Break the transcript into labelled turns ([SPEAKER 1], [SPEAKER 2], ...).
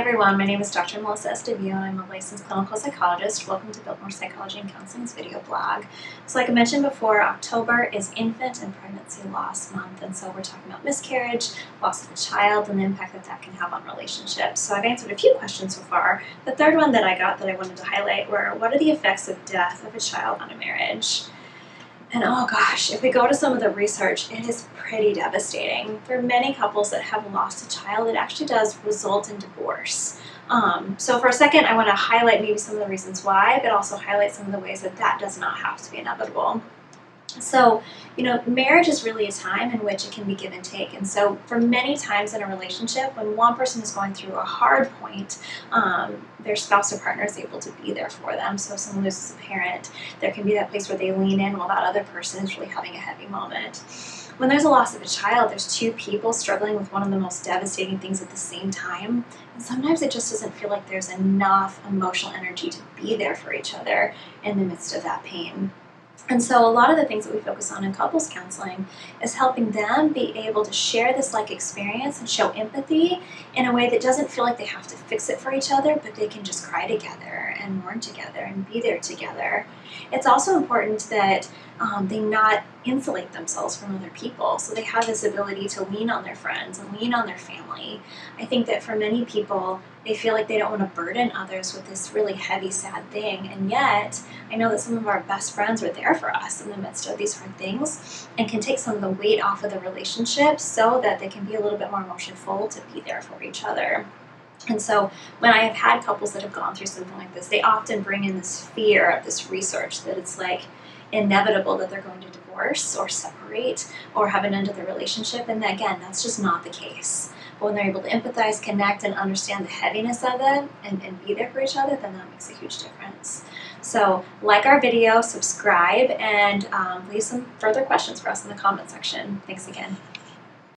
[SPEAKER 1] everyone, my name is Dr. Melissa Estavillo and I'm a licensed clinical psychologist. Welcome to Biltmore Psychology and Counseling's video blog. So like I mentioned before, October is Infant and Pregnancy Loss Month, and so we're talking about miscarriage, loss of a child, and the impact that that can have on relationships. So I've answered a few questions so far. The third one that I got that I wanted to highlight were, what are the effects of death of a child on a marriage? And oh gosh, if we go to some of the research, it is pretty devastating. For many couples that have lost a child, it actually does result in divorce. So for a second, I want to highlight maybe some of the reasons why, but also highlight some of the ways that that does not have to be inevitable. So, marriage is really a time in which it can be give and take. And so for many times in a relationship, when one person is going through a hard point, their spouse or partner is able to be there for them. So if someone loses a parent, there can be that place where they lean in while that other person is really having a heavy moment. When there's a loss of a child, there's two people struggling with one of the most devastating things at the same time. And sometimes it just doesn't feel like there's enough emotional energy to be there for each other in the midst of that pain. And so a lot of the things that we focus on in couples counseling is helping them be able to share this experience and show empathy in a way that doesn't feel like they have to fix it for each other, but they can just cry together and mourn together and be there together. It's also important that they not insulate themselves from other people, so they have this ability to lean on their friends and lean on their family. I think that for many people, they feel like they don't want to burden others with this really heavy, sad thing, and yet I know that some of our best friends are there for us in the midst of these hard things and can take some of the weight off of the relationship so that they can be a little bit more emotionally full to be there for each other. And so when I have had couples that have gone through something like this, they often bring in this fear of this research that it's inevitable that they're going to divorce or separate or have an end of the relationship, and again, that's just not the case. But when they're able to empathize, connect, and understand the heaviness of it and be there for each other, then that makes a huge difference. So like our video, subscribe, and leave some further questions for us in the comment section. Thanks again.